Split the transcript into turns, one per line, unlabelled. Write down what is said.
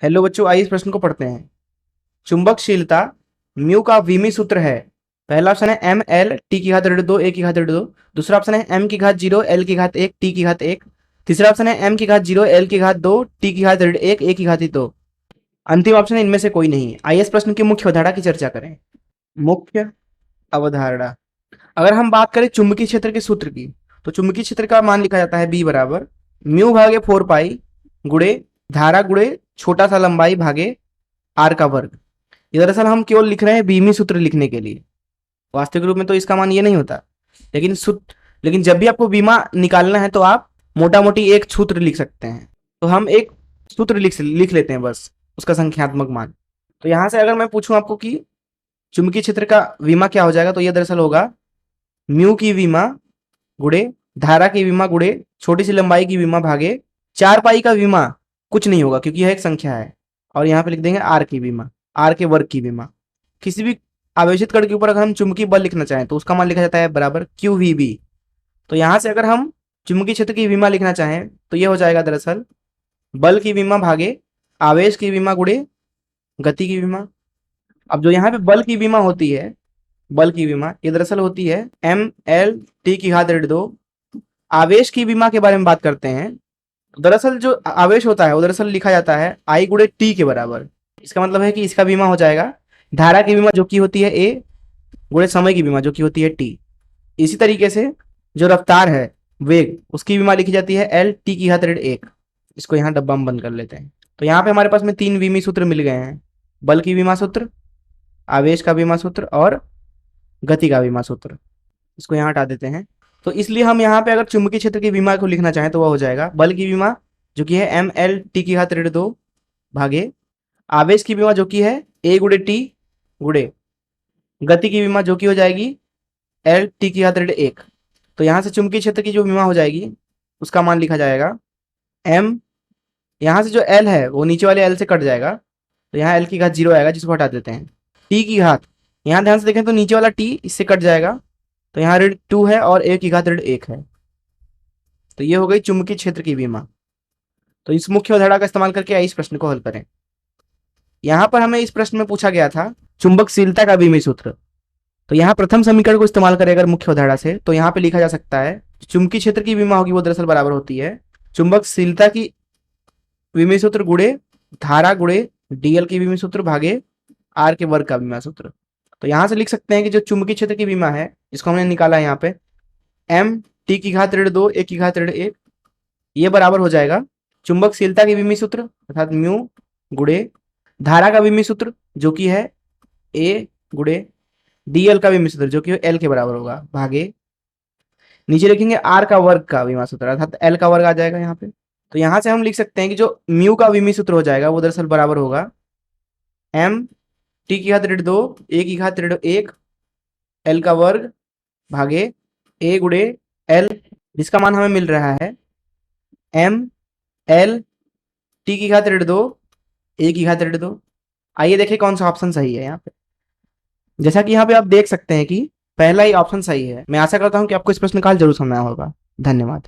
Hello बच्चों, आइए इस प्रश्न को पढ़ते हैं। चुंबकशीलता म्यू का विमी सूत्र है। पहला ऑप्शन है एम एल टी की घात ऋण 2 ए की घात ऋण 2। दूसरा ऑप्शन है एम की घात 0 एल की घात 1 टी की घात 1। तीसरा ऑप्शन है एम की घात 0 एल की घात 2 टी की घात ऋण 1 ए की घात 2। अंतिम ऑप्शन है इनमें से कोई नहीं। आइए इस प्रश्न की मुख्य अवधारणा की चर्चा करें। मुख्य अवधारणा, अगर हम बात करें चुंबकीय क्षेत्र के सूत्र की, तो चुंबकीय क्षेत्र का मान लिखा जाता है बी बराबर म्यू भागे 4 पाई गुड़े धारा गुड़े छोटा सा लंबाई भागे आर का वर्ग। ये दरअसल हम केवल लिख रहे हैं बीमी सूत्र लिखने के लिए। वास्तविक रूप में तो इसका मान ये नहीं होता, लेकिन लेकिन जब भी आपको बीमा निकालना है तो आप मोटा मोटी एक सूत्र लिख सकते हैं। तो हम एक सूत्र लिख लेते हैं बस, उसका संख्यात्मक मान। तो यहां से अगर मैं पूछूं आपको कि चुंबकीय क्षेत्र का विमा क्या हो जाएगा, तो ये दरअसल होगा म्यू की विमा गुड़े धारा की विमा गुड़े छोटी सी लंबाई की विमा भागे 4 पाई का विमा कुछ नहीं होगा क्योंकि यह एक संख्या है, और यहाँ पे लिख देंगे आर की विमा, आर के वर्ग की विमा। किसी भी आवेशित कण के ऊपर अगर हम चुंबकीय बल लिखना चाहें तो उसका मान लिखा जाता है बराबर क्यू वी बी। तो यहाँ से अगर हम चुंबकीय क्षेत्र की विमा लिखना चाहें तो ये हो जाएगा दरअसल बल की विमा भागे आवेश की विमा गुड़े गति की विमा। अब जो यहाँ पे बल की विमा होती है, बल की विमा ये दरअसल होती है एम एल टी की घात ऋण 2। आवेश की विमा के बारे में बात करते हैं, दरअसल जो आवेश होता है वो दरअसल लिखा जाता है आई गुणे टी के बराबर। इसका मतलब है कि इसका बीमा हो जाएगा धारा की बीमा जो कि होती है ए गुणे समय की बीमा जो कि होती है टी। इसी तरीके से जो रफ्तार है वेग, उसकी बीमा लिखी जाती है एल टी की घात ऋण 1। इसको यहाँ डब्बा में बंद कर लेते हैं। तो यहाँ पे हमारे पास में 3 विमी सूत्र मिल गए हैं, बल की बीमा सूत्र, आवेश का बीमा सूत्र और गति का बीमा सूत्र। इसको यहाँ हटा देते हैं। तो इसलिए हम यहाँ पे अगर चुंबकीय क्षेत्र की विमा को लिखना चाहें तो वह हो जाएगा बल की विमा जो कि है एम एल टी की घात ऋण 2 भागे आवेश की विमा जो कि है ए गुड़े टी गुड़े गति की विमा जो कि हो जाएगी एल टी की घात ऋण 1। तो यहाँ से चुंबकीय क्षेत्र की जो विमा हो जाएगी उसका मान लिखा जाएगा एम, यहाँ से जो एल है वो नीचे वाले एल से कट जाएगा, तो यहाँ एल की घात 0 आएगा जिसको हटा देते हैं। टी की घात, यहाँ ध्यान से देखें तो नीचे वाला टी इससे कट जाएगा, तो यहाँ ऋण 2 है और ए की घात ऋण 1 है। तो ये हो गई चुंबकीय क्षेत्र की विमा। तो इस मुख्य अवधारणा का इस्तेमाल करके इस प्रश्न को हल करें। यहाँ पर हमें इस प्रश्न में पूछा गया था चुंबकशीलता का विमी सूत्र। तो यहाँ प्रथम समीकरण को इस्तेमाल करें अगर मुख्य अवधारणा से, तो यहाँ पे लिखा जा सकता है चुंबकीय क्षेत्र की विमा होगी वो दरअसल बराबर होती है चुंबकशीलता की विमी सूत्र गुड़े धारा गुड़े डीएल की विमी सूत्र भागे आर के वर्ग का विमा सूत्र। तो यहाँ से लिख सकते हैं कि जो चुंबकीय क्षेत्र की विमा है जिसको हमने निकाला है यहाँ पे एम टी की घात ऋण 2 ए की घात ऋण 1, ये बराबर हो जाएगा चुंबकशीलता की विमी सूत्र अर्थात म्यू गुड़े धारा का विमी सूत्र जो कि है ए गुड़े डीएल का विमी सूत्र जो कि एल के बराबर होगा भागे नीचे लिखेंगे आर का वर्ग का विमा सूत्र अर्थात एल का वर्ग आ जाएगा यहाँ पे। तो यहाँ से हम लिख सकते हैं कि जो म्यू का विमी सूत्र हो जाएगा वो दरअसल बराबर होगा एम टी की घात ऋण 2 ए की घात ऋण 1 एल का वर्ग भागे ए गुड़े एल, जिसका मान हमें मिल रहा है एम एल टी की घात ऋण 2 ए की घात ऋण 2। आइए देखें कौन सा ऑप्शन सही है यहाँ पे। जैसा कि यहाँ पे आप देख सकते हैं कि पहला ही ऑप्शन सही है। मैं आशा करता हूँ कि आपको इस प्रश्न का हल जरूर समझ आया होगा। धन्यवाद।